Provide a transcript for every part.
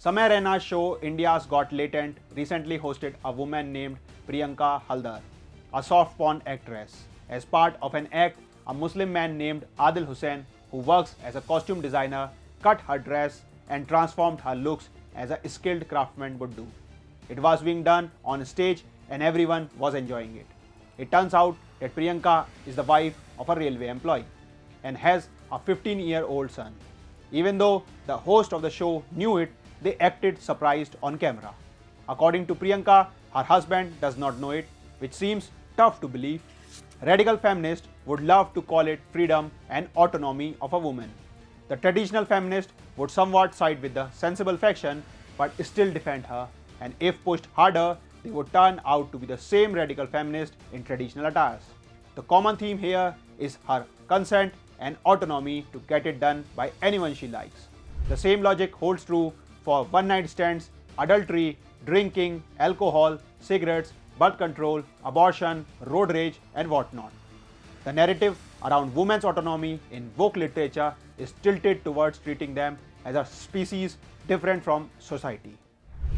Samay Raina's show India's Got Latent recently hosted a woman named Priyanka Halder, a soft porn actress. As part of an act, a Muslim man named Adil Hussain, who works as a costume designer, cut her dress and transformed her looks as a skilled craftsman would do. It was being done on stage and everyone was enjoying it. It turns out that Priyanka is the wife of a railway employee and has a 15-year-old son. Even though the host of the show knew it, they acted surprised on camera. According to Priyanka, her husband does not know it, which seems tough to believe. Radical feminists would love to call it freedom and autonomy of a woman. The traditional feminist would somewhat side with the sensible faction but still defend her, and if pushed harder, they would turn out to be the same radical feminist in traditional attires. The common theme here is her consent and autonomy to get it done by anyone she likes. The same logic holds true for one-night stands, adultery, drinking, alcohol, cigarettes, birth control, abortion, road rage, and whatnot. The narrative around women's autonomy in woke literature is tilted towards treating them as a species different from society.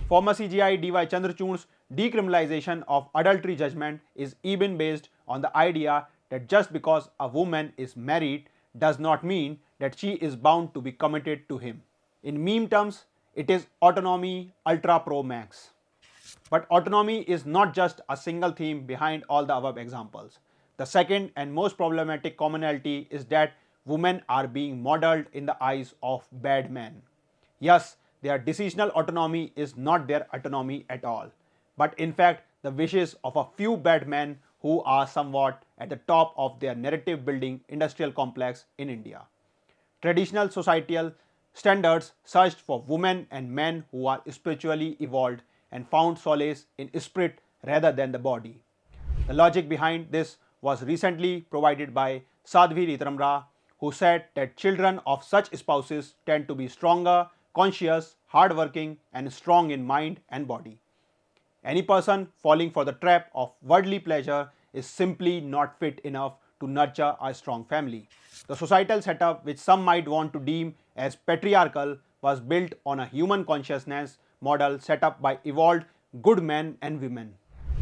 Former CGI D.Y. Chandrachud's decriminalization of adultery judgment is even based on the idea that just because a woman is married does not mean that she is bound to be committed to him. In meme terms, it is autonomy ultra pro max. But autonomy is not just a single theme behind all the above examples. The second and most problematic commonality is that women are being modeled in the eyes of bad men. Yes, their decisional autonomy is not their autonomy at all, but in fact the wishes of a few bad men who are somewhat at the top of their narrative building industrial complex in India. Traditional societal standards searched for women and men who are spiritually evolved and found solace in spirit rather than the body. The logic behind this was recently provided by Sadhvi Ritramra, who said that children of such spouses tend to be stronger, conscious, hardworking, and strong in mind and body. Any person falling for the trap of worldly pleasure is simply not fit enough to nurture a strong family. The societal setup, which some might want to deem as patriarchal, was built on a human consciousness model set up by evolved good men and women.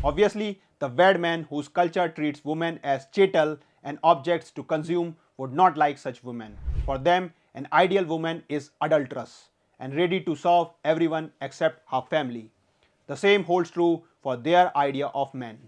Obviously, the bad men whose culture treats women as chattel and objects to consume would not like such women. For them, an ideal woman is adulterous and ready to serve everyone except her family. The same holds true for their idea of men.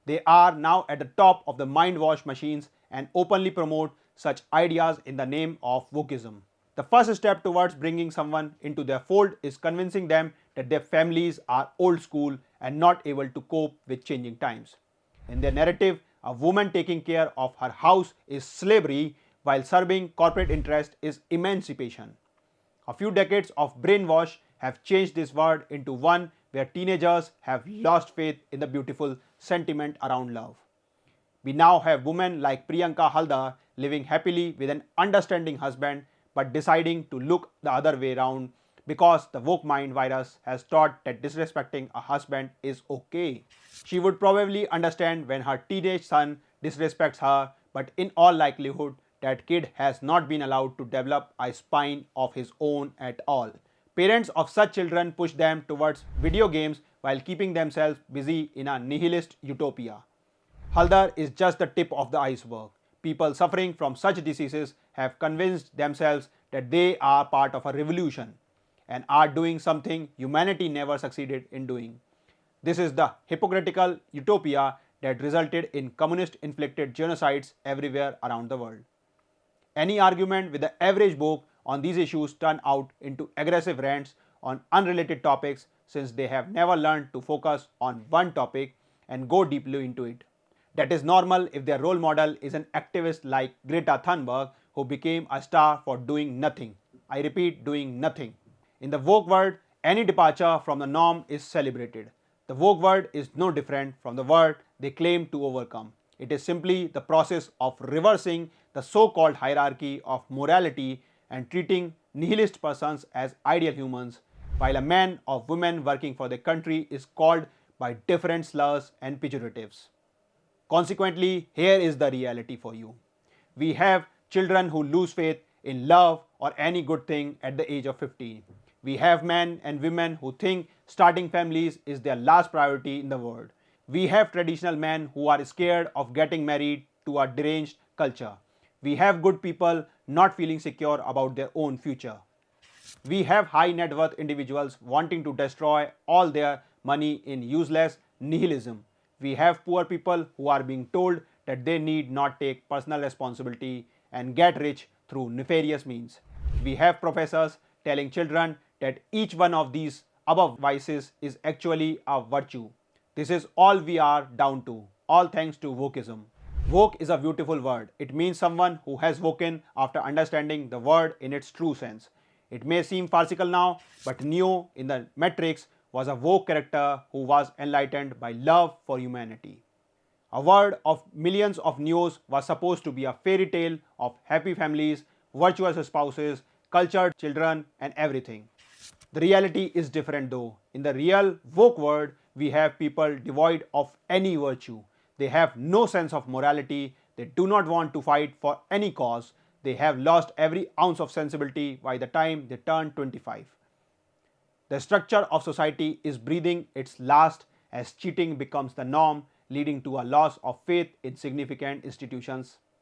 They are now at the top of the mind wash machines and openly promote such ideas in the name of wokeism. The first step towards bringing someone into their fold is convincing them that their families are old school and not able to cope with changing times. In their narrative, a woman taking care of her house is slavery, while serving corporate interest is emancipation. A few decades of brainwash have changed this word into one where teenagers have lost faith in the beautiful sentiment around love. We now have women like Priyanka Halder living happily with an understanding husband but deciding to look the other way around because the woke mind virus has taught that disrespecting a husband is okay. She would probably understand when her teenage son disrespects her, but in all likelihood, that kid has not been allowed to develop a spine of his own at all. Parents of such children push them towards video games while keeping themselves busy in a nihilist utopia. Halder is just the tip of the iceberg. People suffering from such diseases have convinced themselves that they are part of a revolution and are doing something humanity never succeeded in doing. This is the hypocritical utopia that resulted in communist-inflicted genocides everywhere around the world. Any argument with the average woke on these issues turn out into aggressive rants on unrelated topics since they have never learned to focus on one topic and go deeply into it. That is normal if their role model is an activist like Greta Thunberg, who became a star for doing nothing. I repeat, doing nothing. In the woke world, any departure from the norm is celebrated. The woke world is no different from the world they claim to overcome. It is simply the process of reversing the so-called hierarchy of morality and treating nihilist persons as ideal humans, while a man or woman working for the country is called by different slurs and pejoratives. Consequently, here is the reality for you. We have children who lose faith in love or any good thing at the age of 15. We have men and women who think starting families is their last priority in the world. We have traditional men who are scared of getting married to a deranged culture. We have good people not feeling secure about their own future. We have high net worth individuals wanting to destroy all their money in useless nihilism. We have poor people who are being told that they need not take personal responsibility and get rich through nefarious means. We have professors telling children that each one of these above vices is actually a virtue. This is all we are down to, all thanks to wokeism. Woke is a beautiful word. It means someone who has woken after understanding the word in its true sense. It may seem farcical now, but Neo in the Matrix was a woke character who was enlightened by love for humanity. A world of millions of Neos was supposed to be a fairy tale of happy families, virtuous spouses, cultured children, and everything. The reality is different though. In the real woke world, we have people devoid of any virtue. They have no sense of morality. They do not want to fight for any cause. They have lost every ounce of sensibility by the time they turn 25. The structure of society is breathing its last as cheating becomes the norm, leading to a loss of faith in significant institutions.